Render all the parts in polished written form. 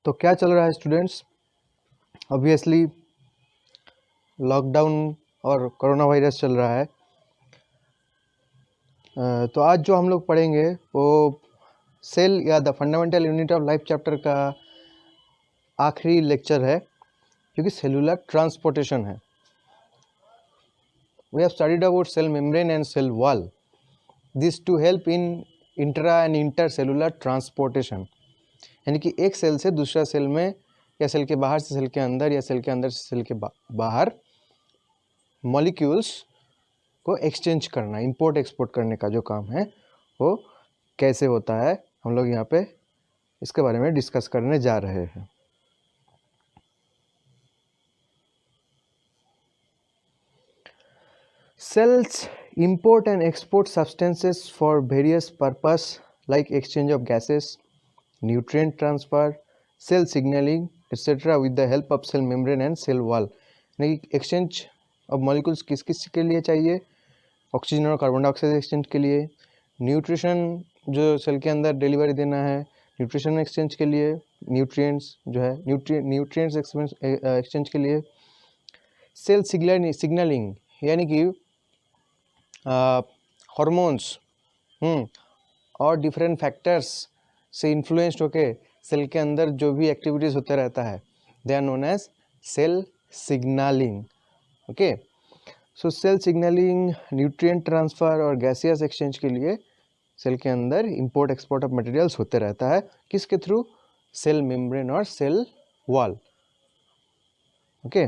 तो क्या चल रहा है स्टूडेंट्स? ऑब्वियसली लॉकडाउन और कोरोना वायरस चल रहा है। तो आज जो हम लोग पढ़ेंगे वो सेल या the fundamental unit of life chapter का आखिरी लेक्चर है, जो कि सेलुलर ट्रांसपोर्टेशन है। We have studied about cell membrane and cell wall, this to help in intra and inter cellular transportation, यानी कि एक सेल से दूसरा सेल में या सेल के बाहर से सेल के अंदर या सेल के अंदर से सेल के बाहर मॉलिक्यूल्स को एक्सचेंज करना, इंपोर्ट एक्सपोर्ट करने का जो काम है वो कैसे होता है, हम लोग यहाँ पे इसके बारे में डिस्कस करने जा रहे हैं। Cells import and export substances for various purpose like exchange of gases, nutrient transfer, cell signaling, etc. with the help of cell membrane and cell wall। यानी एक्सचेंज ऑफ मॉलिक्यूल्स किस किस के लिए चाहिए? ऑक्सीजन और कार्बन डाइऑक्साइड एक्सचेंज के लिए, nutrition जो सेल के अंदर डिलीवरी देना है, न्यूट्रिशन एक्सचेंज के लिए, न्यूट्रिएंट्स जो है न्यूट्रिएंट्स एक्सचेंज के लिए, सेल सिग्नलिंग यानी कि हॉर्मोन्स और डिफरेंट फैक्टर्स से इन्फ्लुएंस्ड होके सेल के अंदर जो भी एक्टिविटीज़ होते रहता है, they are known as cell signalling. Okay, so cell signalling, nutrient transfer और गैसियस एक्सचेंज के लिए सेल के अंदर इंपोर्ट एक्सपोर्ट ऑफ मटेरियल्स होते रहता है। किसके थ्रू? सेल मेम्ब्रेन और सेल वॉल। ओके,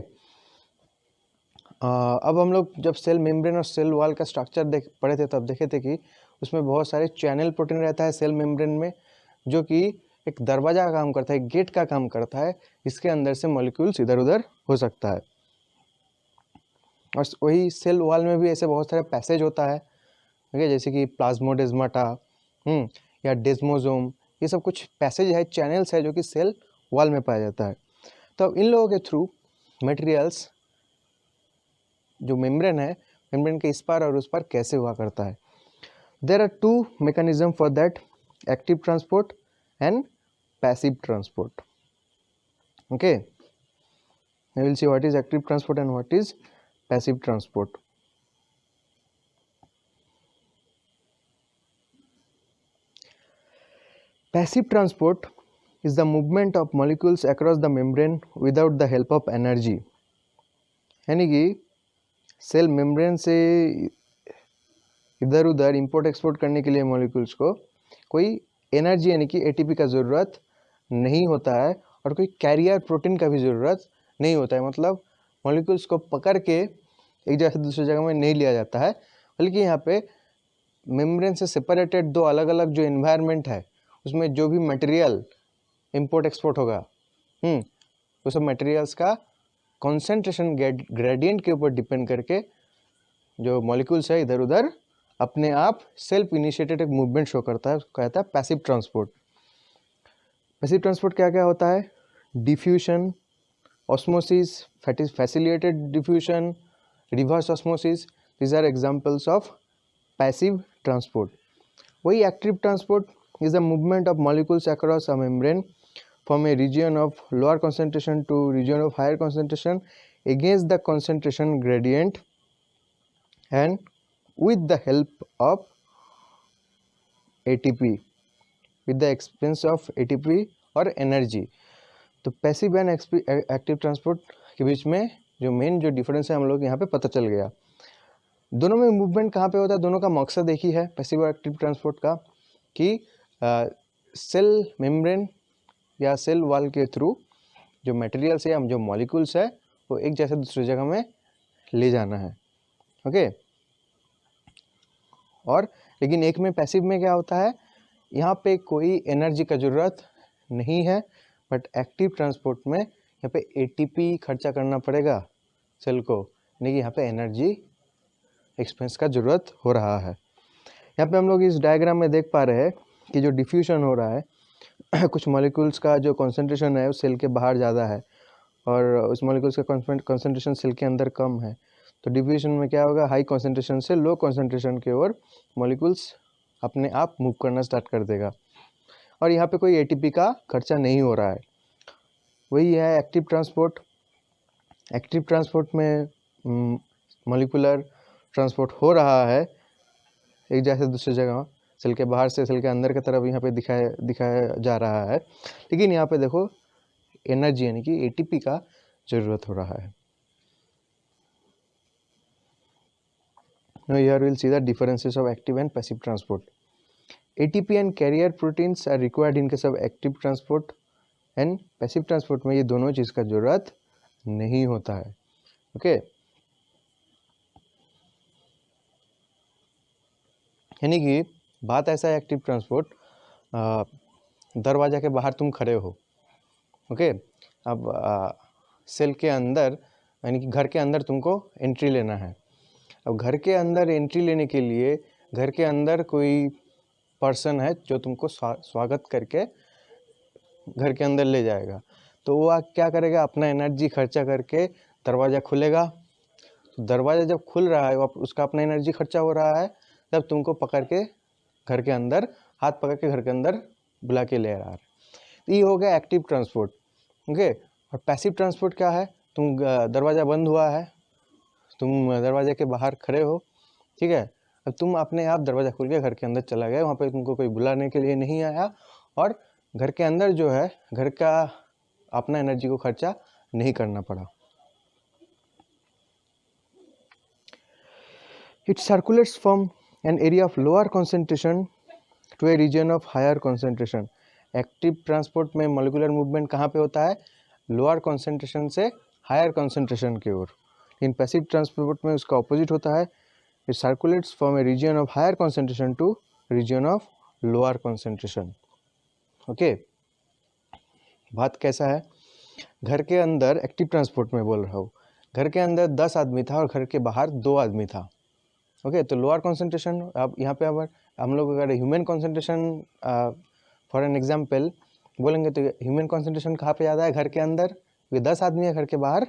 अब हम लोग जब सेल मेम्ब्रेन और सेल वॉल का स्ट्रक्चर पढ़े थे तब देखे थे कि उसमें बहुत सारे चैनल प्रोटीन रहता है सेल मेम्ब्रेन में, जो कि एक दरवाज़ा का काम करता है, एक गेट का काम करता है, इसके अंदर से मॉलिक्यूल्स इधर उधर हो सकता है। और वही सेल वॉल में भी ऐसे बहुत सारे पैसेज होता है, ओके, जैसे कि प्लाज्मोडेस्माटा या डेस्मोसोम, ये सब कुछ पैसेज है, चैनल्स है जो कि सेल वॉल में पाया जाता है। तो इन लोगों के थ्रू मटेरियल्स जो मेम्ब्रेन है, मेम्ब्रेन के इस पार और उस पार कैसे हुआ करता है। There are two mechanism for that, active transport and passive transport. Okay, we will see what is active transport and what is passive transport. Passive transport is the movement of molecules across the membrane without the help of energy। यानी कि cell membrane से इधर उधर import export करने के लिए molecules को कोई एनर्जी यानी कि एटीपी का ज़रूरत नहीं होता है, और कोई कैरियर प्रोटीन का भी ज़रूरत नहीं होता है। मतलब मॉलिक्यूल्स को पकड़ के एक जगह से दूसरी जगह में नहीं लिया जाता है, बल्कि यहाँ पे मेम्ब्रेन से सेपरेटेड दो अलग अलग जो इन्वायरमेंट है, उसमें जो भी मटेरियल इंपोर्ट एक्सपोर्ट होगा, वो सब मटेरियल्स का कॉन्सेंट्रेशन ग्रेडियंट के ऊपर डिपेंड करके जो मॉलिक्यूल्स है इधर उधर अपने आप सेल्फ इनिशिएटेड एक मूवमेंट शो करता है, उसको कहता है पैसिव ट्रांसपोर्ट। पैसिव ट्रांसपोर्ट क्या क्या होता है? Diffusion, osmosis, facilitated diffusion, reverse osmosis, these are examples of passive transport। वही active transport is the movement of molecules across a membrane from a region of lower concentration to region of higher concentration against the concentration gradient and with the help of ATP, with the expense of ATP और energy। तो passive and active transport के बीच में जो main जो difference है हम लोग यहाँ पे पता चल गया। दोनों में मूवमेंट कहाँ पे होता है? दोनों का मकसद एक ही है पैसिव और एक्टिव ट्रांसपोर्ट का, कि सेल मेम्ब्रेन या सेल वॉल के थ्रू जो मटेरियल्स है या जो मॉलिक्यूल्स है वो एक जैसे दूसरी जगह में ले जाना है। ओके, और लेकिन एक में पैसिव में क्या होता है, यहाँ पे कोई एनर्जी का ज़रूरत नहीं है, बट एक्टिव ट्रांसपोर्ट में यहाँ पे एटीपी खर्चा करना पड़ेगा सेल को, यानी कि यहाँ पे एनर्जी एक्सपेंस का ज़रूरत हो रहा है। यहाँ पे हम लोग इस डायग्राम में देख पा रहे हैं कि जो डिफ्यूजन हो रहा है कुछ मॉलिक्यूल्स का जो कॉन्सेंट्रेशन है उस सेल के बाहर ज़्यादा है और उस मॉलिक्यूल्स का कॉन्सेंट्रेशन सेल के अंदर कम है। तो डिफ्यूजन में क्या होगा, हाई कॉन्सेंट्रेशन से लो कॉन्सेंट्रेशन की ओर मॉलिक्यूल्स अपने आप मूव करना स्टार्ट कर देगा, और यहाँ पे कोई एटीपी का खर्चा नहीं हो रहा है। वही है एक्टिव ट्रांसपोर्ट। एक्टिव ट्रांसपोर्ट में मॉलिक्यूलर ट्रांसपोर्ट हो रहा है एक जगह से दूसरी जगह, सेल के बाहर से सेल के अंदर की तरफ यहाँ पे दिखाया जा रहा है। लेकिन यहाँ पे देखो एनर्जी यानी कि एटीपी का जरूरत हो रहा है। Now here we'll see the differences of active and passive transport. ATP and carrier proteins are required in case of active transport and passive transport में ये दोनों चीज का जरूरत नहीं होता है। ओके यानी कि बात ऐसा है एक्टिव ट्रांसपोर्ट, दरवाजा के बाहर तुम खड़े हो, ओके अब सेल के अंदर यानी कि घर के अंदर तुमको एंट्री लेना है। अब घर के अंदर एंट्री लेने के लिए घर के अंदर कोई पर्सन है जो तुमको स्वागत करके घर के अंदर ले जाएगा, तो वो क्या करेगा, अपना एनर्जी खर्चा करके दरवाज़ा खुलेगा। तो दरवाज़ा जब खुल रहा है उसका अपना एनर्जी खर्चा हो रहा है, तब तुमको पकड़ के घर के अंदर हाथ पकड़ के घर के अंदर बुला के ले रहा है। ये हो गया एक्टिव ट्रांसपोर्ट। ओके और पैसिव ट्रांसपोर्ट क्या है, तुम दरवाज़ा बंद हुआ है, तुम दरवाजे के बाहर खड़े हो, ठीक है, अब तुम अपने आप दरवाज़ा खोल के घर के अंदर चला गया, वहाँ पे तुमको कोई बुलाने के लिए नहीं आया और घर के अंदर जो है घर का अपना एनर्जी को खर्चा नहीं करना पड़ा। It circulates from an area of lower concentration to a region of higher concentration. Active transport में मॉलिक्यूलर मूवमेंट कहाँ पे होता है, लोअर कॉन्सेंट्रेशन से हायर कॉन्सेंट्रेशन की ओर। इन पैसिव ट्रांसपोर्ट में उसका ऑपोजिट होता है, it circulates from a region of higher concentration to region of lower concentration. Okay बात कैसा है, घर के अंदर एक्टिव ट्रांसपोर्ट में बोल रहा हूँ, घर के अंदर 10 आदमी था और घर के बाहर 2 आदमी था। ओके तो लोअर कॉन्सेंट्रेशन, अब यहाँ पे अगर हम लोग अगर human concentration for an example बोलेंगे तो ह्यूमन कॉन्सेंट्रेशन कहाँ पे ज़्यादा है, घर के अंदर, ये 10 आदमी है, घर के बाहर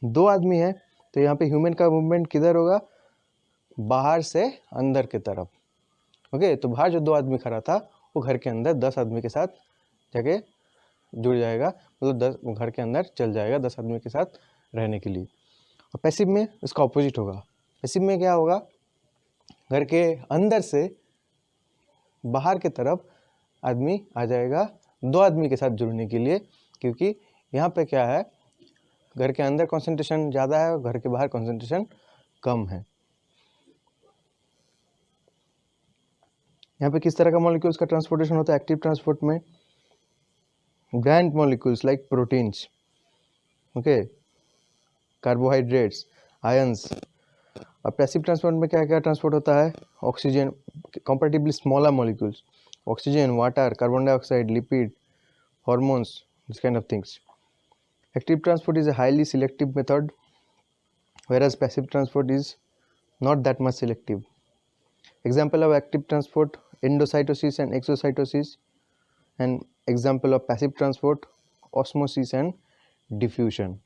2 आदमी है, तो यहाँ पे ह्यूमन का मूवमेंट किधर होगा, बाहर से अंदर की तरफ। ओके तो बाहर जो 2 आदमी खड़ा था वो घर के अंदर 10 आदमी के साथ जाके जुड़ जाएगा, मतलब 10 घर के अंदर चल जाएगा 10 आदमी के साथ रहने के लिए। और पैसिव में इसका ऑपोजिट होगा, पैसिव में क्या होगा, घर के अंदर से बाहर की तरफ आदमी आ जाएगा 2 आदमी के साथ जुड़ने के लिए, क्योंकि यहाँ पे क्या है, घर के अंदर कंसंट्रेशन ज़्यादा है और घर के बाहर कंसंट्रेशन कम है। यहाँ पे किस तरह का मॉलिक्यूल्स का ट्रांसपोर्टेशन होता है एक्टिव ट्रांसपोर्ट में, brand molecules like proteins, okay carbohydrates, ions. और पैसिव ट्रांसपोर्ट में क्या क्या ट्रांसपोर्ट होता है, oxygen, comparatively smaller molecules, oxygen, water, carbon dioxide, lipid, hormones, this kind of things. Active transport is a highly selective method, whereas passive transport is not that much selective. Example of active transport, endocytosis and exocytosis, and example of passive transport, osmosis and diffusion.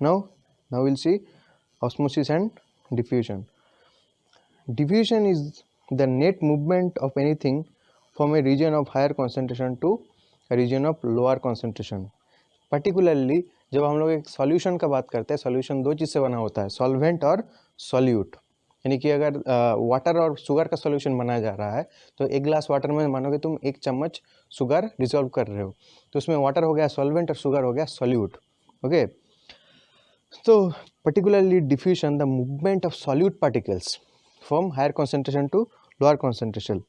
Now we'll see osmosis and diffusion. Diffusion is the net movement of anything from a region of higher concentration to a region of lower concentration. Particularly जब हम लोग एक solution का बात करते हैं, solution 2 चीज़ से बना होता है, सॉल्वेंट और सॉल्यूट। यानी कि अगर वाटर और शुगर का सॉल्यूशन बनाया जा रहा है तो एक गिलास वाटर में मानोगे तुम 1 चम्मच शुगर डिसॉल्व कर रहे हो, तो उसमें वाटर हो गया सॉल्वेंट और शुगर हो गया सॉल्यूट। ओके तो particularly diffusion, the movement of solute particles from higher concentration to lower concentration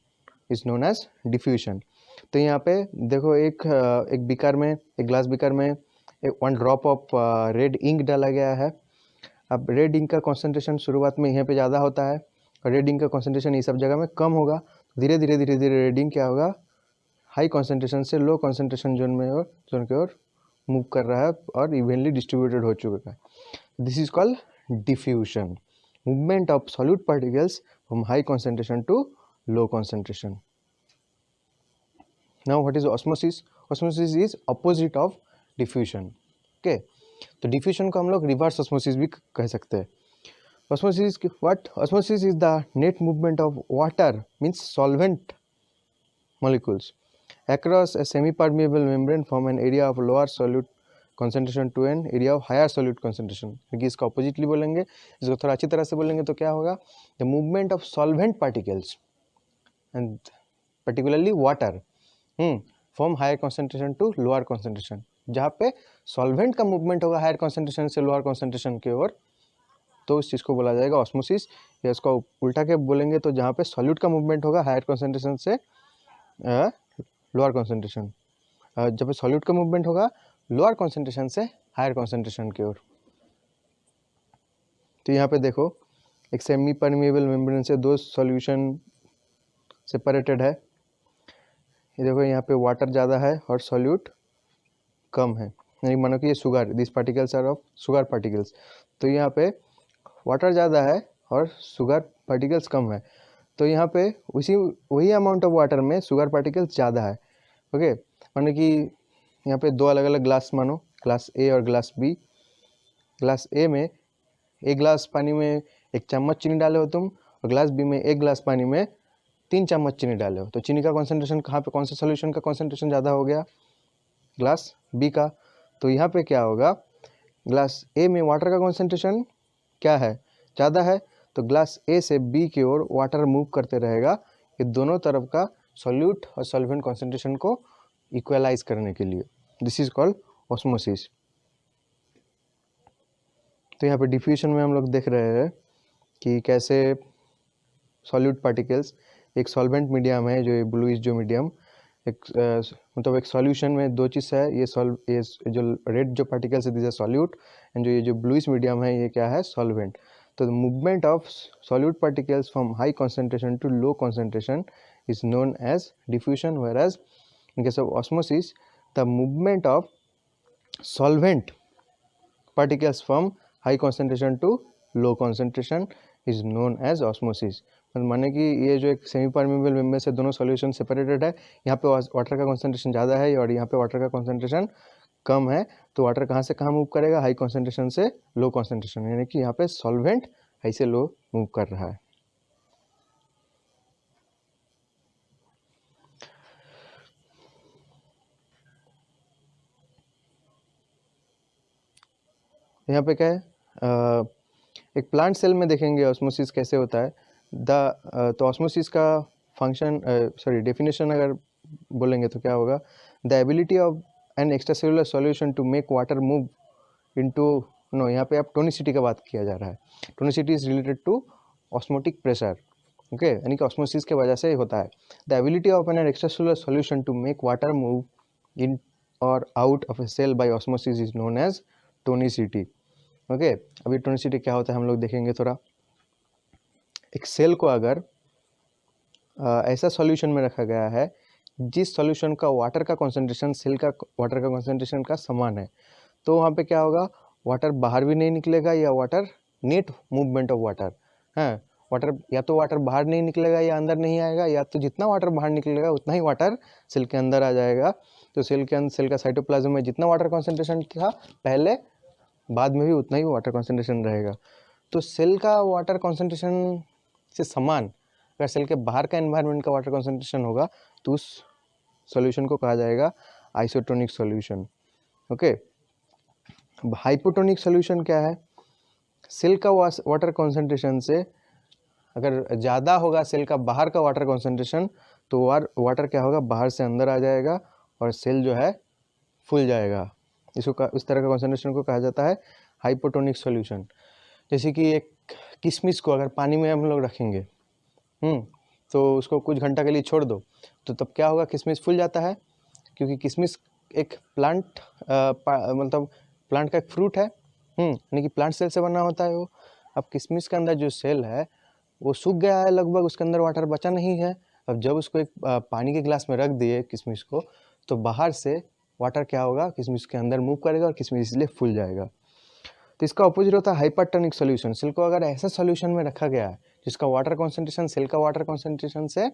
is known as diffusion. तो यहाँ पे देखो एक बीकर में, एक ग्लास बीकर में 1 ड्रॉप ऑफ रेड इंक डाला गया है। अब रेड इंक का कॉन्सेंट्रेशन शुरुआत में यहाँ पे ज़्यादा होता है और रेड इंक का कॉन्सेंट्रेशन ये सब जगह में कम होगा। धीरे धीरे रेड इंक क्या होगा, हाई कॉन्सेंट्रेशन से लो कॉन्सेंट्रेशन जोन की ओर मूव कर रहा है और इवनली डिस्ट्रीब्यूटेड हो चुका है। This is called diffusion, movement of solute particles from high concentration to low concentration. Now what is osmosis, osmosis is opposite of diffusion. Okay तो डिफ्यूजन को हम लोग रिवर्स ऑस्मोसिस भी कह सकते हैं। Osmosis what, osmosis is the net movement of water means solvent molecules across a semi-permeable membrane from an area of lower solute concentration to an area of higher solute concentration। क्योंकि इसका oppositely बोलेंगे, इसको थोड़ा अच्छी तरह से बोलेंगे तो क्या होगा, the movement of solvent particles and particularly water from higher concentration to lower concentration. जहाँ पे सॉल्वेंट का मूवमेंट होगा हायर कॉन्सेंट्रेशन से लोअर कॉन्सेंट्रेशन की ओर, तो इस चीज़ को बोला जाएगा ऑस्मोसिस। या इसको उल्टा के बोलेंगे तो जहाँ पे सॉल्यूट का मूवमेंट होगा हायर कॉन्सेंट्रेशन से लोअर कॉन्सेंट्रेशन, जब सॉल्यूट का मूवमेंट होगा लोअर कॉन्सेंट्रेशन से हायर कॉन्सेंट्रेशन की ओर। तो यहाँ पे देखो एक सेमी परमिएबल मेम्ब्रेन से दो सॉल्यूशन सेपरेटेड है। ये देखो यहाँ पे वाटर ज़्यादा है और सॉल्यूट कम है, यानी मानो कि ये sugar, this particles are of sugar particles. तो यहाँ पे वाटर ज़्यादा है और शुगर पार्टिकल्स कम है, तो यहाँ पे वही अमाउंट ऑफ वाटर में शुगर पार्टिकल्स ज़्यादा है। ओके, मानो कि यहाँ पे दो अलग अलग ग्लास मानो, ग्लास ए और ग्लास बी। ग्लास ए में एक ग्लास पानी में 1 चम्मच चीनी डाले हो तुम, और ग्लास बी में 1 ग्लास पानी में 3 चम्मच चीनी डाले हो। तो चीनी का कॉन्सेंट्रेशन कहाँ पे, कौन सा सोल्यूशन का कॉन्सेंट्रेशन ज़्यादा हो गया, ग्लास बी का। तो यहाँ पे क्या होगा, ग्लास ए में वाटर का कॉन्सेंट्रेशन क्या है, ज़्यादा है, तो ग्लास ए से बी की ओर वाटर मूव करते रहेगा, ये दोनों तरफ का सॉल्यूट और सॉल्वेंट कॉन्सेंट्रेशन को इक्वलाइज करने के लिए। This is called osmosis. तो यहाँ पे डिफ्यूजन में हम लोग देख रहे हैं कि कैसे सॉल्यूट पार्टिकल्स एक सॉल्वेंट मीडियम है, जो ये ब्लूइश जो मीडियम मतलब एक सॉल्यूशन में दो चीज़ है, ये जो रेड जो पार्टिकल्स है दिस आर सॉल्यूट, एंड जो ये जो ब्लूइश मीडियम है ये क्या है, सॉल्वेंट। तो the movement of solute particles from high concentration to low concentration is known as diffusion, whereas in case of osmosis the movement of solvent particles from high concentration to low concentration is known as osmosis। माने कि ये जो एक semi permeable membrane से दोनों solution separated है, यहाँ पे वाटर का कॉन्सेंट्रेशन ज़्यादा है और यहाँ पे वाटर का कॉन्सेंट्रेशन कम है, तो वाटर कहाँ से कहाँ मूव करेगा, हाई कॉन्सेंट्रेशन से लो कॉन्सेंट्रेशन, यानी कि यहाँ पे सॉल्वेंट हाई से लो मूव कर रहा है। यहाँ पे क्या है, एक प्लांट सेल में देखेंगे ऑस्मोसिस कैसे होता है। तो ऑस्मोसिस का फंक्शन डेफिनेशन अगर बोलेंगे तो क्या होगा, the ability of an extracellular solution to make water move into, no यहाँ पे अब टोनिसिटी का बात किया जा रहा है। Tonicity is related to osmotic pressure, okay, यानी कि ऑस्मोसिस के वजह से होता है। The ability of an extracellular solution to make water move in और out of a cell by osmosis is known as tonicity. Okay, अभी टोनिसिटी क्या होता है हम लोग देखेंगे थोड़ा। एक सेल को अगर ऐसा सॉल्यूशन में रखा गया है जिस सॉल्यूशन का वाटर का कॉन्सेंट्रेशन सेल का वाटर का कॉन्सेंट्रेशन का समान है, तो वहाँ पे क्या होगा, वाटर बाहर भी नहीं निकलेगा, या water net movement of water है, वाटर या तो वाटर बाहर नहीं निकलेगा या अंदर नहीं आएगा, या तो जितना वाटर बाहर निकलेगा उतना ही वाटर सेल के अंदर आ जाएगा। तो सेल के अंदर, सेल का साइटोप्लाज्म में जितना वाटर कॉन्सेंट्रेशन था पहले, बाद में भी उतना ही वाटर कॉन्सेंट्रेशन रहेगा। तो सेल का वाटर कॉन्सेंट्रेशन से समान अगर सेल के बाहर का एनवायरनमेंट का वाटर कॉन्सेंट्रेशन होगा तो उस सॉल्यूशन को कहा जाएगा isotonic solution. Okay, hypotonic solution क्या है, सेल का वाटर कॉन्सेंट्रेशन से अगर ज़्यादा होगा सेल का बाहर का वाटर कॉन्सेंट्रेशन, तो वाटर क्या होगा, बाहर से अंदर आ जाएगा और सेल जो है फूल जाएगा। इसको इस तरह का कॉन्सेंट्रेशन को कहा जाता है हाइपोटोनिक सॉल्यूशन। जैसे कि एक किशमिश को अगर पानी में हम लोग रखेंगे तो उसको कुछ घंटा के लिए छोड़ दो, तो तब क्या होगा, किशमिश फूल जाता है, क्योंकि किशमिश एक प्लांट मतलब प्लांट का एक फ्रूट है, यानी कि प्लांट सेल से बना होता है वो। अब किशमिश के अंदर जो सेल है वो सूख गया है लगभग, उसके अंदर वाटर बचा नहीं है। अब जब उसको एक पानी के गिलास में रख दिए किशमिश को, तो बाहर से वाटर क्या होगा, किशमिश के अंदर मूव करेगा और किशमिश इसलिए फूल जाएगा। तो इसका अपोजिट होता है हाइपरटोनिक सॉल्यूशन। सेल को अगर ऐसा सॉल्यूशन में रखा गया है जिसका वाटर कॉन्सेंट्रेशन सेल का वाटर कॉन्सेंट्रेशन से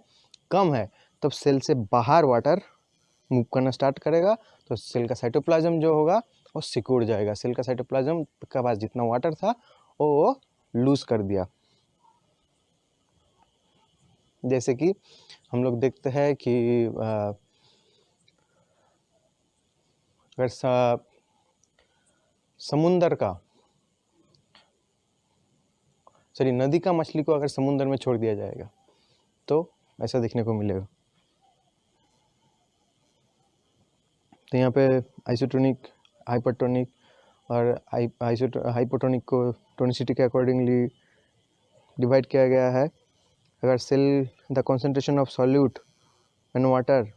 कम है, तब सेल से बाहर वाटर मूव करना स्टार्ट करेगा, तो सेल का साइटोप्लाज्म जो होगा वो सिकुड़ जाएगा। सेल का साइटोप्लाज्म के पास जितना वाटर था वो लूज कर दिया। जैसे कि हम लोग देखते हैं कि अगर समुंदर का नदी का मछली को अगर समुंदर में छोड़ दिया जाएगा तो ऐसा देखने को मिलेगा। तो यहाँ पे आइसोटोनिक, हाइपरटोनिक और हाइपोटोनिक को टोनिसिटी के अकॉर्डिंगली डिवाइड किया गया है। अगर cell the concentration of solute and water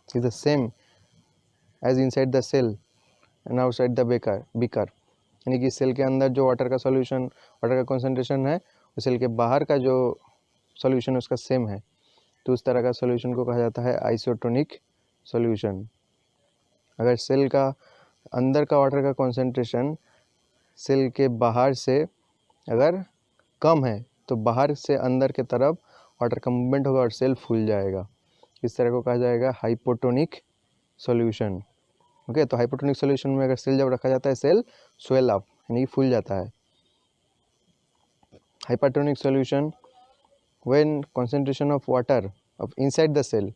is the same as inside the cell and outside the beaker, यानी कि सेल के अंदर जो वाटर का कंसंट्रेशन है वो सेल के बाहर का जो सॉल्यूशन उसका सेम है, तो उस तरह का सॉल्यूशन को कहा जाता है आइसोटोनिक सॉल्यूशन। अगर सेल का अंदर का वाटर का कंसंट्रेशन सेल के बाहर से अगर कम है तो बाहर से अंदर के तरफ वाटर का मूवमेंट होगा और सेल फूल जाएगा। इस तरह को कहा जाएगा हाइपोटोनिक सॉल्यूशन। ओके, तो हाइपोटोनिक सॉल्यूशन में अगर सेल जब रखा जाता है सेल स्वेल अप यानी कि फूल जाता है। Hypertonic solution when concentration of water of inside the cell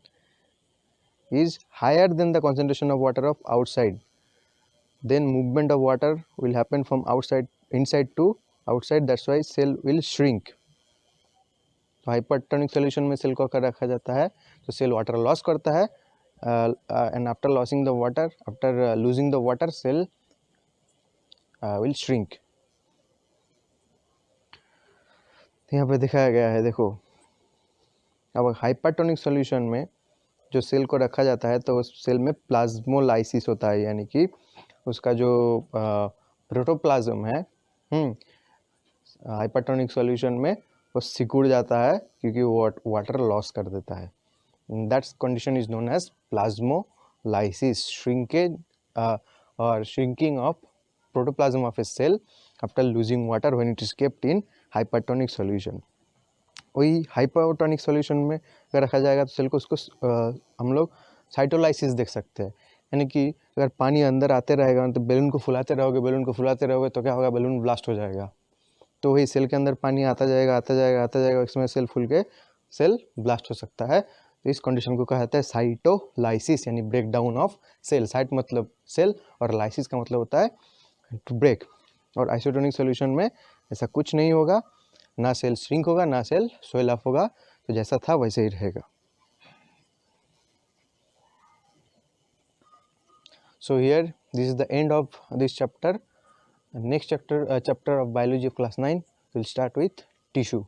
is higher than the concentration of water of outside, then movement of water will happen from inside to outside, that's why cell will shrink। तो hypertonic solution में cell को अगर रखा जाता है तो cell water loss करता है and after losing the water cell will shrink. यहाँ पे दिखाया गया है, देखो अब हाइपरटोनिक सॉल्यूशन में जो सेल को रखा जाता है तो उस सेल में प्लाज्मोलाइसिस होता है, यानी कि उसका जो प्रोटोप्लाज्म है हाइपरटोनिक सॉल्यूशन में वो सिकुड़ जाता है क्योंकि वो वाटर लॉस कर देता है। That's condition is known as plasmolysis, shrinkage और shrinking of protoplasm of a cell after losing water when it is kept in hypertonic solution. वही हाइपरटोनिक सॉल्यूशन में अगर रखा जाएगा तो सेल को उसको हम लोग साइटोलाइसिस देख सकते हैं, यानी कि अगर पानी अंदर आते रहेगा तो बैलून को फुलाते रहोगे तो क्या होगा, बैलून ब्लास्ट हो जाएगा। तो वही सेल के अंदर पानी आता जाएगा, इसमें सेल फूल के सेल ब्लास्ट हो सकता है। तो इस कंडीशन को कहा जाता है साइटोलाइसिस, यानी break down of cell. Cyto मतलब सेल और लाइसिस का मतलब होता है टू ब्रेक। और आइसोटोनिक सॉल्यूशन में ऐसा कुछ नहीं होगा, ना सेल श्रिंक होगा ना सेल स्वेल अप होगा, तो जैसा था वैसे ही रहेगा। So here this is the end of this chapter. Next chapter of biology of class 9 will start with tissue.